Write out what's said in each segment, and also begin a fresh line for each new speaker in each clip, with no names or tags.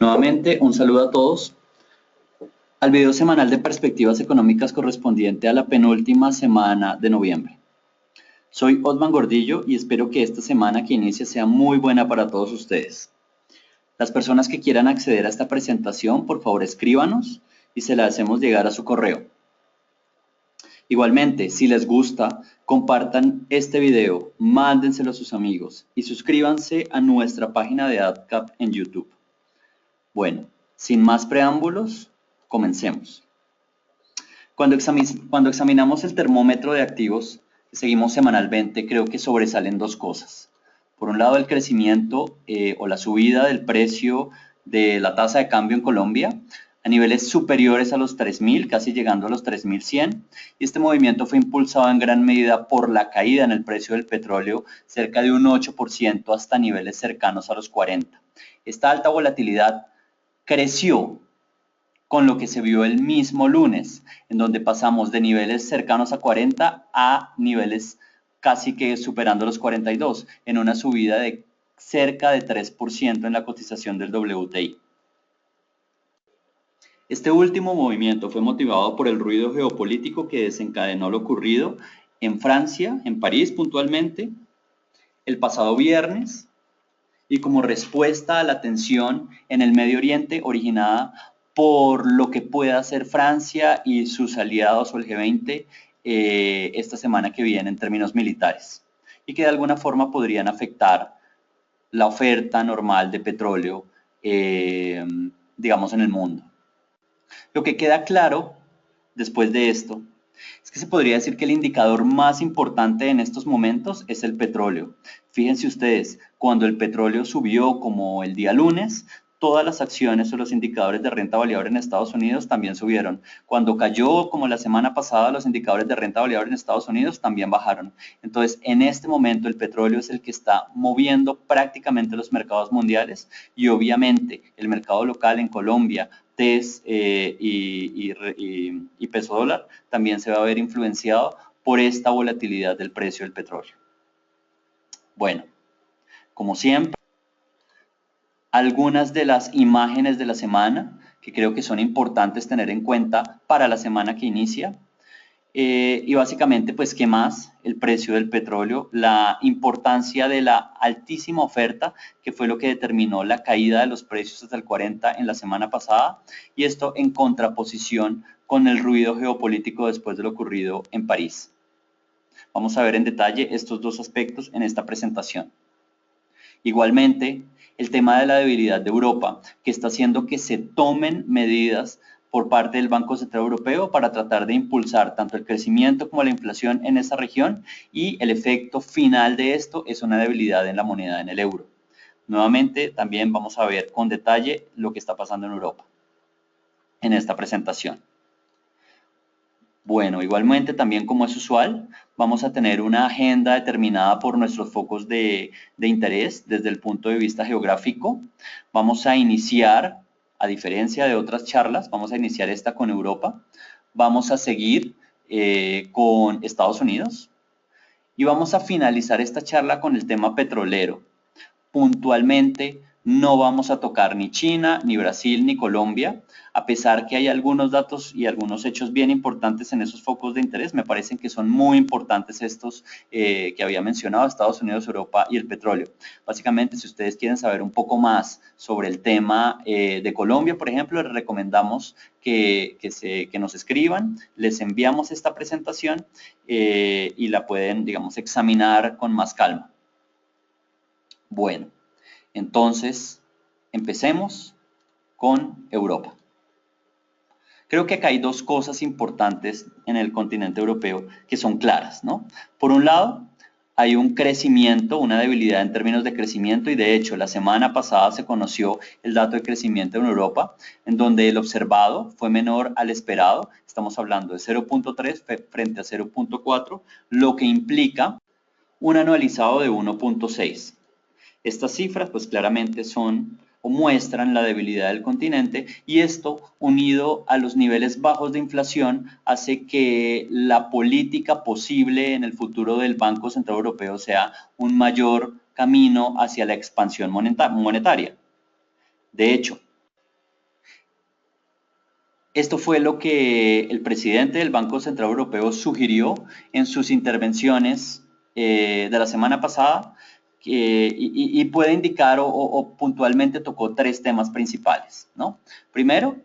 Nuevamente, un saludo a todos al video semanal de perspectivas económicas correspondiente a la penúltima semana de noviembre. Soy Osman Gordillo y espero que esta semana que inicia sea muy buena para todos ustedes. Las personas que quieran acceder a esta presentación, por favor escríbanos y se la hacemos llegar a su correo. Igualmente, si les gusta, compartan este video, mándenselo a sus amigos y suscríbanse a nuestra página de AdCap en YouTube. Bueno, sin más preámbulos, comencemos. Cuando examinamos el termómetro de activos que seguimos semanalmente, creo que sobresalen dos cosas. Por un lado, el crecimiento o la subida del precio de la tasa de cambio en Colombia a niveles superiores a los 3.000, casi llegando a los 3.100. Y este movimiento fue impulsado en gran medida por la caída en el precio del petróleo, cerca de un 8% hasta niveles cercanos a los 40. Esta alta volatilidad creció con lo que se vio el mismo lunes, en donde pasamos de niveles cercanos a 40 a niveles casi que superando los 42, en una subida de cerca de 3% en la cotización del WTI. Este último movimiento fue motivado por el ruido geopolítico que desencadenó lo ocurrido en Francia, en París puntualmente, el pasado viernes, y como respuesta a la tensión en el Medio Oriente originada por lo que pueda hacer Francia y sus aliados o el G20 esta semana que viene en términos militares, y que de alguna forma podrían afectar la oferta normal de petróleo, digamos, en el mundo. Lo que queda claro después de esto es que se podría decir que el indicador más importante en estos momentos es el petróleo. Fíjense ustedes, cuando el petróleo subió como el día lunes, todas las acciones o los indicadores de renta variable en Estados Unidos también subieron. Cuando cayó como la semana pasada, los indicadores de renta variable en Estados Unidos también bajaron. Entonces, en este momento el petróleo es el que está moviendo prácticamente los mercados mundiales y obviamente el mercado local en Colombia, TES y peso dólar también se va a ver influenciado por esta volatilidad del precio del petróleo. Bueno, como siempre, algunas de las imágenes de la semana que creo que son importantes tener en cuenta para la semana que inicia. Y básicamente, pues, ¿qué más? El precio del petróleo, la importancia de la altísima oferta, que fue lo que determinó la caída de los precios hasta el 40 en la semana pasada, y esto en contraposición con el ruido geopolítico después de lo ocurrido en París. Vamos a ver en detalle estos dos aspectos en esta presentación. Igualmente, el tema de la debilidad de Europa, que está haciendo que se tomen medidas por parte del Banco Central Europeo para tratar de impulsar tanto el crecimiento como la inflación en esa región, y el efecto final de esto es una debilidad en la moneda, en el euro. Nuevamente, también vamos a ver con detalle lo que está pasando en Europa en esta presentación. Bueno, igualmente también como es usual, vamos a tener una agenda determinada por nuestros focos de interés desde el punto de vista geográfico. Vamos a iniciar, a diferencia de otras charlas, vamos a iniciar esta con Europa. Vamos a seguir con Estados Unidos y vamos a finalizar esta charla con el tema petrolero. Puntualmente, no vamos a tocar ni China, ni Brasil, ni Colombia, a pesar que hay algunos datos y algunos hechos bien importantes en esos focos de interés. Me parecen que son muy importantes estos que había mencionado, Estados Unidos, Europa y el petróleo. Básicamente, si ustedes quieren saber un poco más sobre el tema de Colombia, por ejemplo, les recomendamos que nos escriban, les enviamos esta presentación y la pueden, digamos, examinar con más calma. Bueno, entonces empecemos con Europa. Creo que acá hay dos cosas importantes en el continente europeo que son claras, ¿no? Por un lado, hay un crecimiento, una debilidad en términos de crecimiento, y de hecho la semana pasada se conoció el dato de crecimiento en Europa, en donde el observado fue menor al esperado. Estamos hablando de 0.3 frente a 0.4, lo que implica un anualizado de 1.6. Estas cifras pues claramente son o muestran la debilidad del continente, y esto, unido a los niveles bajos de inflación, hace que la política posible en el futuro del Banco Central Europeo sea un mayor camino hacia la expansión monetaria. De hecho, Esto fue lo que el presidente del Banco Central Europeo sugirió en sus intervenciones de la semana pasada y puede indicar o puntualmente tocó tres temas principales, ¿no? Primero,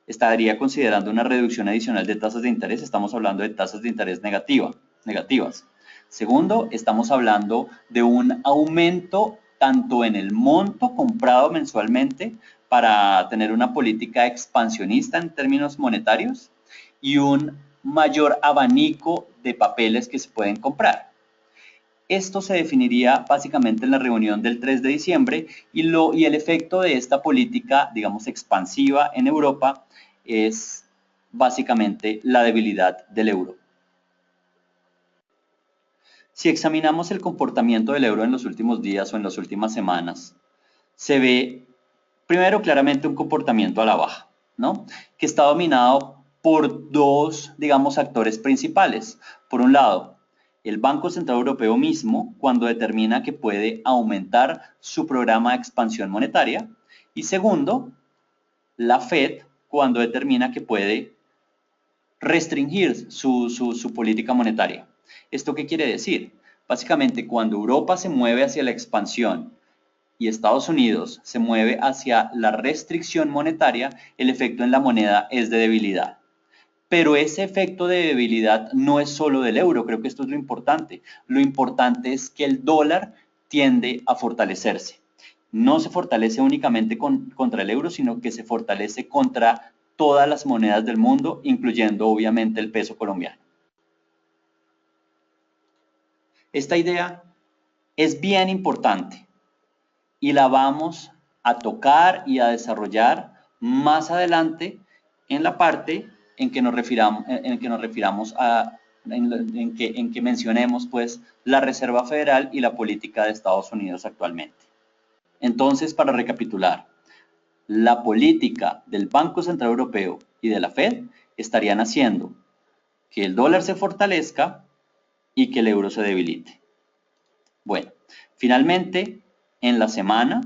estaría considerando una reducción adicional de tasas de interés. Estamos hablando de tasas de interés negativas. Segundo, estamos hablando de un aumento tanto en el monto comprado mensualmente para tener una política expansionista en términos monetarios y un mayor abanico de papeles que se pueden comprar. Esto se definiría básicamente en la reunión del 3 de diciembre y el efecto de esta política, digamos, expansiva en Europa es básicamente la debilidad del euro. Si examinamos el comportamiento del euro en los últimos días o en las últimas semanas, se ve primero claramente un comportamiento a la baja, ¿no? Que está dominado por dos, digamos, actores principales. Por un lado, el Banco Central Europeo mismo, cuando determina que puede aumentar su programa de expansión monetaria. Y segundo, la Fed, cuando determina que puede restringir su política monetaria. ¿Esto qué quiere decir? Básicamente, cuando Europa se mueve hacia la expansión y Estados Unidos se mueve hacia la restricción monetaria, el efecto en la moneda es de debilidad. Pero ese efecto de debilidad no es solo del euro, creo que esto es lo importante. Lo importante es que el dólar tiende a fortalecerse. No se fortalece únicamente contra el euro, sino que se fortalece contra todas las monedas del mundo, incluyendo obviamente el peso colombiano. Esta idea es bien importante y la vamos a tocar y a desarrollar más adelante en la parte en que nos refiramos a en que mencionemos pues la Reserva Federal y la política de Estados Unidos actualmente. Entonces, para recapitular, la política del Banco Central Europeo y de la Fed estarían haciendo que el dólar se fortalezca y que el euro se debilite. Bueno, finalmente, en la semana,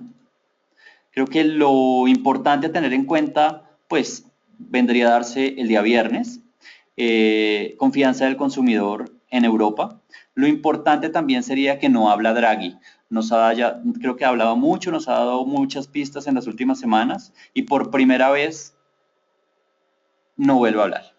creo que lo importante a tener en cuenta, pues, vendría a darse el día viernes, confianza del consumidor en Europa. Lo importante también sería que no habla Draghi. Creo que ha hablado mucho, nos ha dado muchas pistas en las últimas semanas y por primera vez no vuelve a hablar.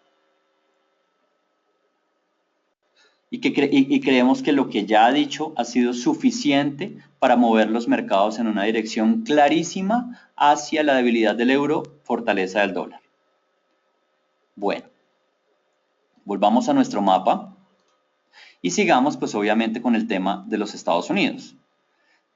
Y creemos que lo que ya ha dicho ha sido suficiente para mover los mercados en una dirección clarísima hacia la debilidad del euro, fortaleza del dólar. Bueno, volvamos a nuestro mapa y sigamos pues obviamente con el tema de los Estados Unidos.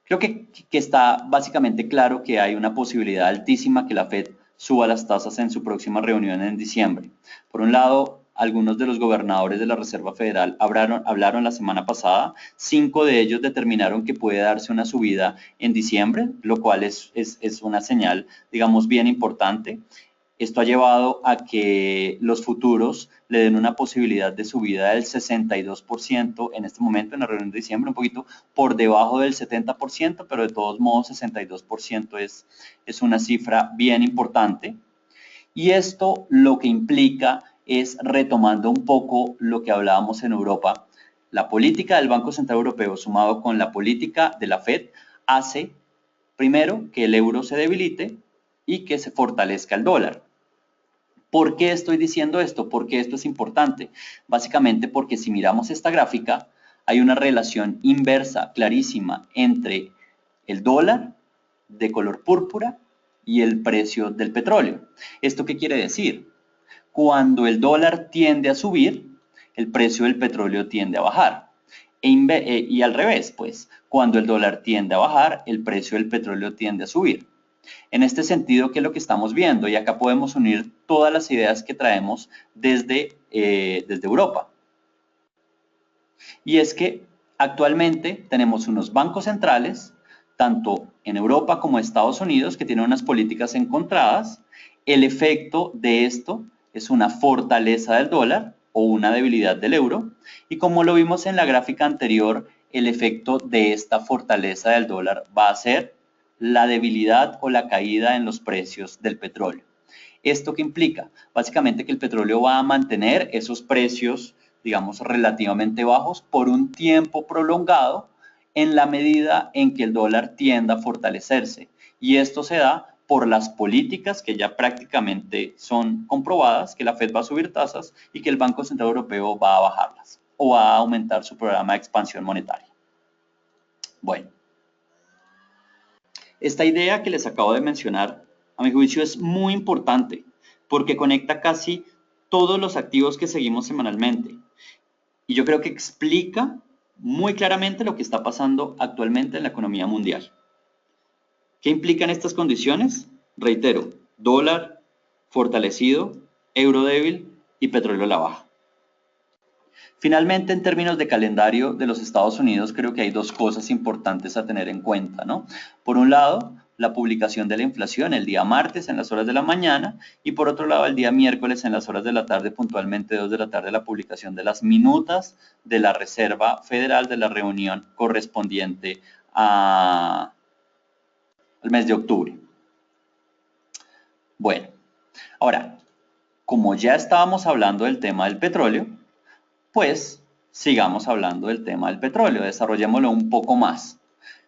Creo que está básicamente claro que hay una posibilidad altísima que la Fed suba las tasas en su próxima reunión en diciembre. Por un lado, algunos de los gobernadores de la Reserva Federal hablaron la semana pasada. 5 de ellos determinaron que puede darse una subida en diciembre, lo cual es una señal, digamos, bien importante. Esto ha llevado a que los futuros le den una posibilidad de subida del 62% en este momento, en la reunión de diciembre, un poquito por debajo del 70%, pero de todos modos 62% es una cifra bien importante. Y esto lo que implica es, retomando un poco lo que hablábamos en Europa, la política del Banco Central Europeo sumado con la política de la Fed hace, primero, que el euro se debilite y que se fortalezca el dólar. ¿Por qué estoy diciendo esto? ¿Por qué esto es importante? Básicamente porque si miramos esta gráfica, hay una relación inversa clarísima entre el dólar de color púrpura y el precio del petróleo. ¿Esto qué quiere decir? Cuando el dólar tiende a subir, el precio del petróleo tiende a bajar. Y al revés, pues, cuando el dólar tiende a bajar, el precio del petróleo tiende a subir. En este sentido, ¿qué es lo que estamos viendo? Y acá podemos unir todas las ideas que traemos desde Europa. Y es que actualmente tenemos unos bancos centrales, tanto en Europa como en Estados Unidos, que tienen unas políticas encontradas. El efecto de esto es una fortaleza del dólar o una debilidad del euro. Y como lo vimos en la gráfica anterior, el efecto de esta fortaleza del dólar va a ser la debilidad o la caída en los precios del petróleo. ¿Esto qué implica? Básicamente que el petróleo va a mantener esos precios, digamos, relativamente bajos por un tiempo prolongado en la medida en que el dólar tienda a fortalecerse. Y esto se da por las políticas que ya prácticamente son comprobadas, que la Fed va a subir tasas y que el Banco Central Europeo va a bajarlas o va a aumentar su programa de expansión monetaria. Bueno, esta idea que les acabo de mencionar, a mi juicio, es muy importante porque conecta casi todos los activos que seguimos semanalmente. Y yo creo que explica muy claramente lo que está pasando actualmente en la economía mundial. ¿Qué implican estas condiciones? Reitero, dólar fortalecido, euro débil y petróleo a la baja. Finalmente, en términos de calendario de los Estados Unidos, creo que hay dos cosas importantes a tener en cuenta, ¿no? Por un lado, la publicación de la inflación el día martes en las horas de la mañana y por otro lado el día miércoles en las horas de la tarde, puntualmente 2 de la tarde, la publicación de las minutas de la Reserva Federal de la reunión correspondiente al mes de octubre. Bueno, ahora, como ya estábamos hablando del tema del petróleo, pues sigamos hablando del tema del petróleo, desarrollémoslo un poco más.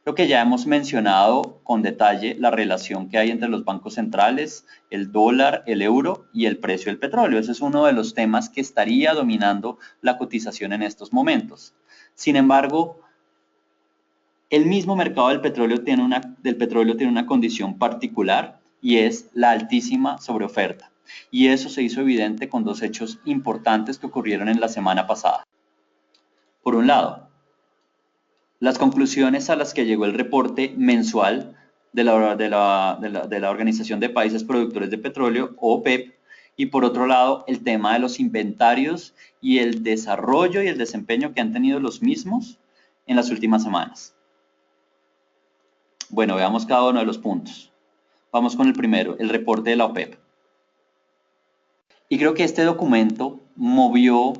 Creo que ya hemos mencionado con detalle la relación que hay entre los bancos centrales, el dólar, el euro y el precio del petróleo. Ese es uno de los temas que estaría dominando la cotización en estos momentos. Sin embargo, el mismo mercado del petróleo tiene una condición particular y es la altísima sobreoferta. Y eso se hizo evidente con dos hechos importantes que ocurrieron en la semana pasada. Por un lado, las conclusiones a las que llegó el reporte mensual de la Organización de Países Productores de Petróleo, OPEP, y por otro lado, el tema de los inventarios y el desarrollo y el desempeño que han tenido los mismos en las últimas semanas. Bueno, veamos cada uno de los puntos. Vamos con el primero, el reporte de la OPEP. Y creo que este documento movió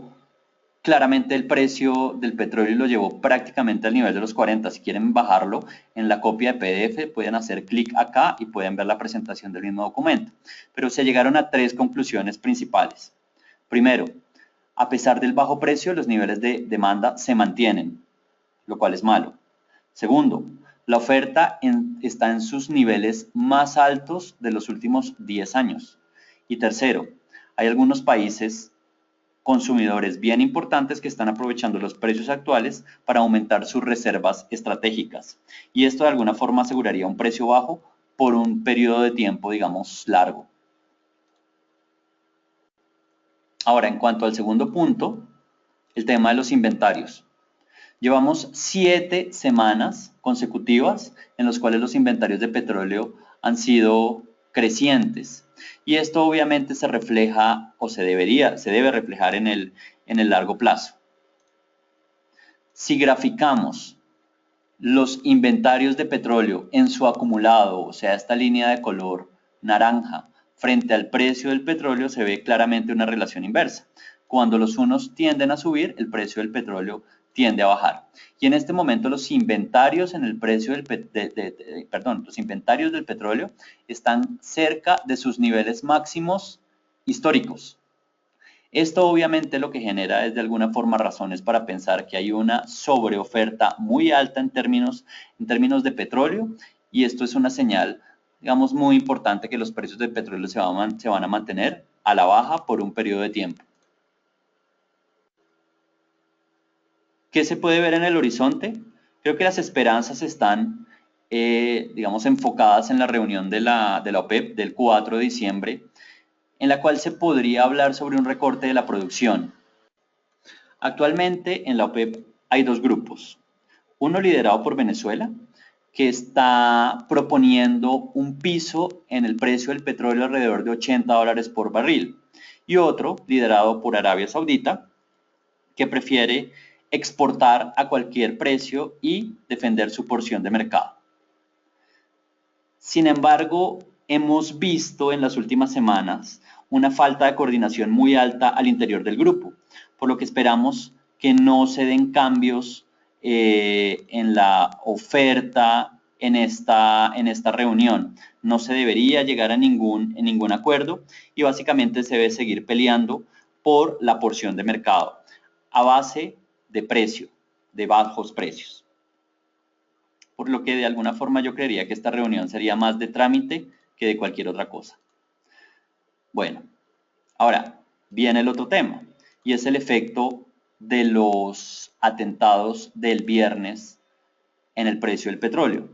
claramente el precio del petróleo y lo llevó prácticamente al nivel de los 40. Si quieren bajarlo en la copia de PDF, pueden hacer clic acá y pueden ver la presentación del mismo documento. Pero se llegaron a tres conclusiones principales. Primero, a pesar del bajo precio, los niveles de demanda se mantienen, lo cual es malo. Segundo, la oferta está en sus niveles más altos de los últimos 10 años. Y tercero, hay algunos países consumidores bien importantes que están aprovechando los precios actuales para aumentar sus reservas estratégicas. Y esto de alguna forma aseguraría un precio bajo por un periodo de tiempo, digamos, largo. Ahora, en cuanto al segundo punto, el tema de los inventarios. Llevamos 7 semanas consecutivas en las cuales los inventarios de petróleo han sido crecientes. Y esto obviamente se refleja o se debe reflejar en el largo plazo. Si graficamos los inventarios de petróleo en su acumulado, o sea, esta línea de color naranja, frente al precio del petróleo, se ve claramente una relación inversa. Cuando los unos tienden a subir, el precio del petróleo tiende a bajar. Y en este momento los inventarios en el precio los inventarios del petróleo están cerca de sus niveles máximos históricos. Esto obviamente lo que genera es de alguna forma razones para pensar que hay una sobreoferta muy alta en términos de petróleo y esto es una señal, digamos, muy importante que los precios del petróleo se van a mantener a la baja por un periodo de tiempo. ¿Qué se puede ver en el horizonte? Creo que las esperanzas están, digamos, enfocadas en la reunión de la OPEP del 4 de diciembre, en la cual se podría hablar sobre un recorte de la producción. Actualmente en la OPEP hay dos grupos. Uno liderado por Venezuela, que está proponiendo un piso en el precio del petróleo alrededor de $80 por barril. Y otro liderado por Arabia Saudita, que prefiere exportar a cualquier precio y defender su porción de mercado. Sin embargo, hemos visto en las últimas semanas una falta de coordinación muy alta al interior del grupo, por lo que esperamos que no se den cambios en la oferta en esta reunión. No se debería llegar a ningún acuerdo y básicamente se debe seguir peleando por la porción de mercado a base de precio, de bajos precios. Por lo que de alguna forma yo creería que esta reunión sería más de trámite que de cualquier otra cosa. Bueno, ahora viene el otro tema y es el efecto de los atentados del viernes en el precio del petróleo.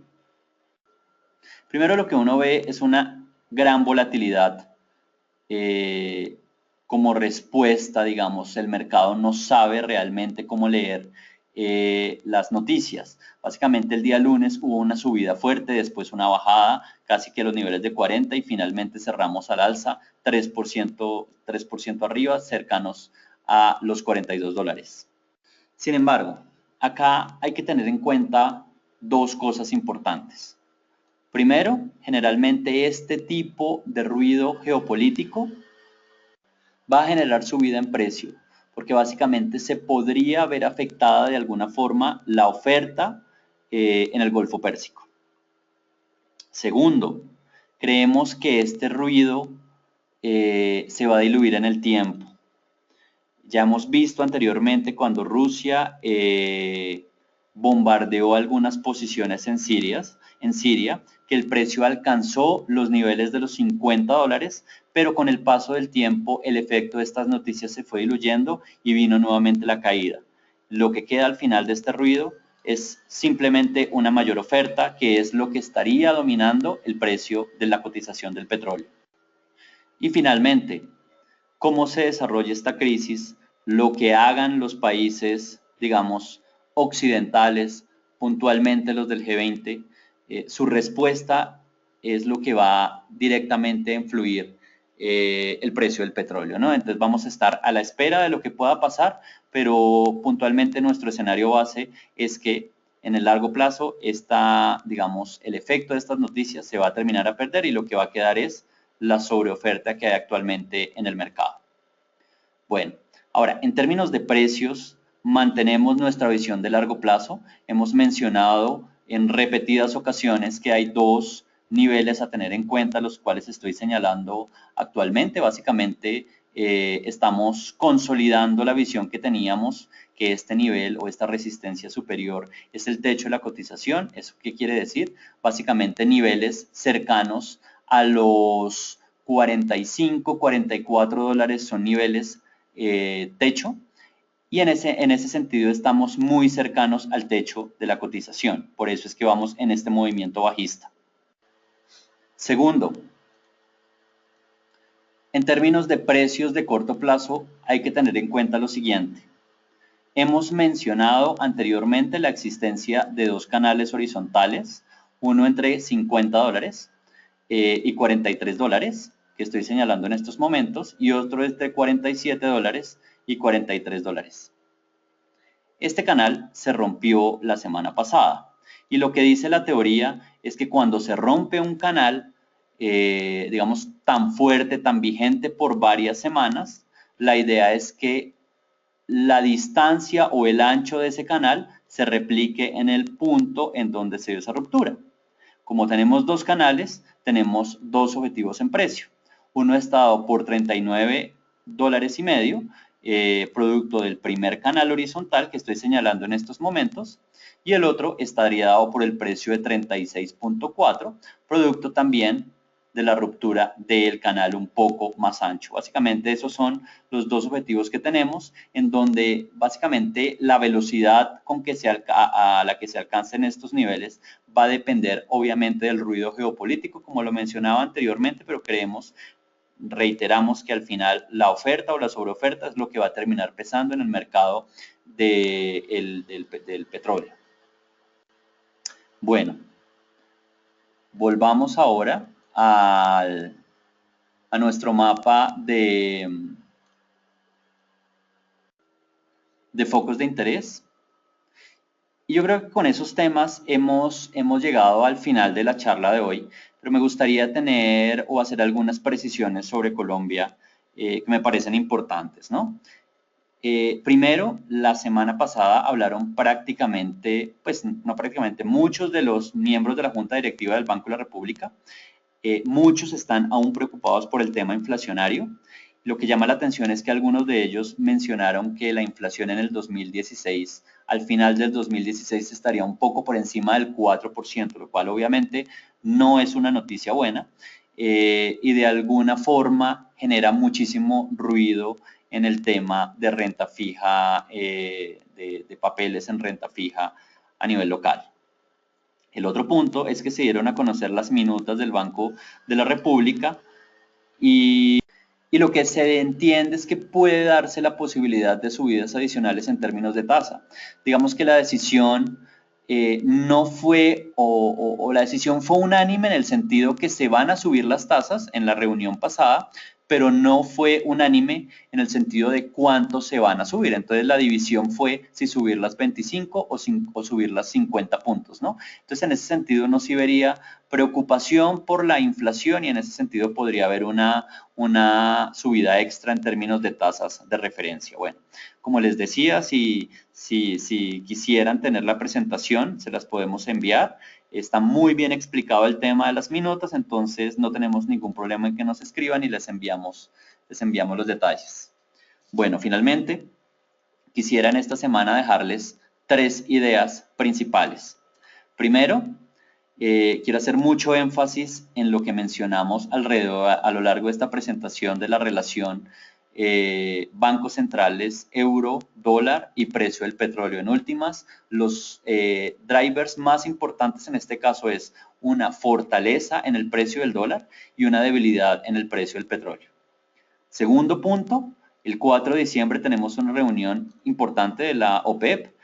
Primero lo que uno ve es una gran volatilidad como respuesta, digamos, el mercado no sabe realmente cómo leer las noticias. Básicamente el día lunes hubo una subida fuerte, después una bajada casi que a los niveles de 40 y finalmente cerramos al alza 3% arriba, cercanos a los 42 dólares. Sin embargo, acá hay que tener en cuenta dos cosas importantes. Primero, generalmente este tipo de ruido geopolítico va a generar subida en precio, porque básicamente se podría ver afectada de alguna forma la oferta en el Golfo Pérsico. Segundo, creemos que este ruido se va a diluir en el tiempo. Ya hemos visto anteriormente cuando Rusia bombardeó algunas posiciones en Siria, que el precio alcanzó los niveles de los 50 dólares, pero con el paso del tiempo el efecto de estas noticias se fue diluyendo y vino nuevamente la caída. Lo que queda al final de este ruido es simplemente una mayor oferta, que es lo que estaría dominando el precio de la cotización del petróleo. Y finalmente, cómo se desarrolla esta crisis, lo que hagan los países, digamos, occidentales, puntualmente los del G20, su respuesta es lo que va directamente a influir el precio del petróleo, ¿no? Entonces vamos a estar a la espera de lo que pueda pasar, pero puntualmente nuestro escenario base es que en el largo plazo digamos, el efecto de estas noticias se va a terminar a perder y lo que va a quedar es la sobreoferta que hay actualmente en el mercado. Bueno, ahora, en términos de precios, mantenemos nuestra visión de largo plazo. Hemos mencionado en repetidas ocasiones que hay dos niveles a tener en cuenta, los cuales estoy señalando actualmente. Básicamente, estamos consolidando la visión que teníamos, que este nivel o esta resistencia superior es el techo de la cotización. ¿Eso qué quiere decir? Básicamente niveles cercanos a los 45, 44 dólares son niveles techo, y en ese sentido estamos muy cercanos al techo de la cotización. Por eso es que vamos en este movimiento bajista. Segundo, en términos de precios de corto plazo hay que tener en cuenta lo siguiente. Hemos mencionado anteriormente la existencia de dos canales horizontales, uno entre 50 dólares y 43 dólares, que estoy señalando en estos momentos, y otro entre 47 dólares y 43 dólares. Este canal se rompió la semana pasada y lo que dice la teoría es que cuando se rompe un canal, digamos, tan fuerte, tan vigente por varias semanas, la idea es que la distancia o el ancho de ese canal se replique en el punto en donde se dio esa ruptura. Como tenemos dos canales, tenemos dos objetivos en precio. Uno está dado por 39 dólares y medio, producto del primer canal horizontal que estoy señalando en estos momentos, y el otro estaría dado por el precio de 36.4, producto también de la ruptura del canal un poco más ancho. Básicamente esos son los dos objetivos que tenemos, en donde básicamente la velocidad con que a la que se alcancen estos niveles va a depender obviamente del ruido geopolítico, como lo mencionaba anteriormente, pero reiteramos que al final la oferta o la sobreoferta es lo que va a terminar pesando en el mercado del petróleo. Bueno, volvamos ahora a nuestro mapa de focos de interés. Y yo creo que con esos temas hemos llegado al final de la charla de hoy, pero me gustaría tener o hacer algunas precisiones sobre Colombia que me parecen importantes, ¿no? Primero, la semana pasada hablaron prácticamente, pues no prácticamente, muchos de los miembros de la Junta Directiva del Banco de la República. Muchos están aún preocupados por el tema inflacionario. Lo que llama la atención es que algunos de ellos mencionaron que la inflación en el 2016, al final del 2016, estaría un poco por encima del 4%, lo cual obviamente no es una noticia buena y de alguna forma genera muchísimo ruido en el tema de renta fija, de papeles en renta fija a nivel local. El otro punto es que se dieron a conocer las minutas del Banco de la República y lo que se entiende es que puede darse la posibilidad de subidas adicionales en términos de tasa. Digamos que la decisión no fue, o la decisión fue unánime en el sentido que se van a subir las tasas en la reunión pasada, pero no fue unánime en el sentido de cuánto se van a subir. Entonces la división fue si subir las 25 o subir las 50 puntos, ¿no? Entonces en ese sentido no sí vería preocupación por la inflación y en ese sentido podría haber una subida extra en términos de tasas de referencia. Bueno, como les decía, si quisieran tener la presentación, se las podemos enviar. Está muy bien explicado el tema de las minutas, entonces no tenemos ningún problema en que nos escriban y les enviamos los detalles. Bueno, finalmente, quisiera en esta semana dejarles 3 ideas principales. Primero, quiero hacer mucho énfasis en lo que mencionamos alrededor a lo largo de esta presentación de la relación bancos centrales, euro, dólar y precio del petróleo. En últimas, los drivers más importantes en este caso es una fortaleza en el precio del dólar y una debilidad en el precio del petróleo. Segundo punto, el 4 de diciembre tenemos una reunión importante de la OPEP.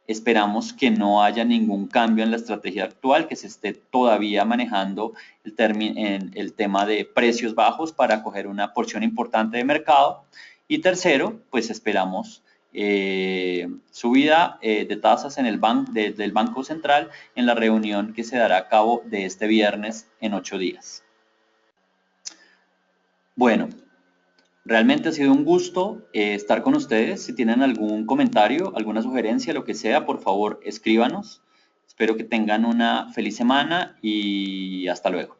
Esperamos que no haya ningún cambio en la estrategia actual, que se esté todavía manejando el tema de precios bajos para coger una porción importante de mercado. Y tercero, pues esperamos subida de tasas en del Banco Central en la reunión que se dará a cabo de este viernes en 8 días. Bueno, realmente ha sido un gusto estar con ustedes. Si tienen algún comentario, alguna sugerencia, lo que sea, por favor, escríbanos. Espero que tengan una feliz semana y hasta luego.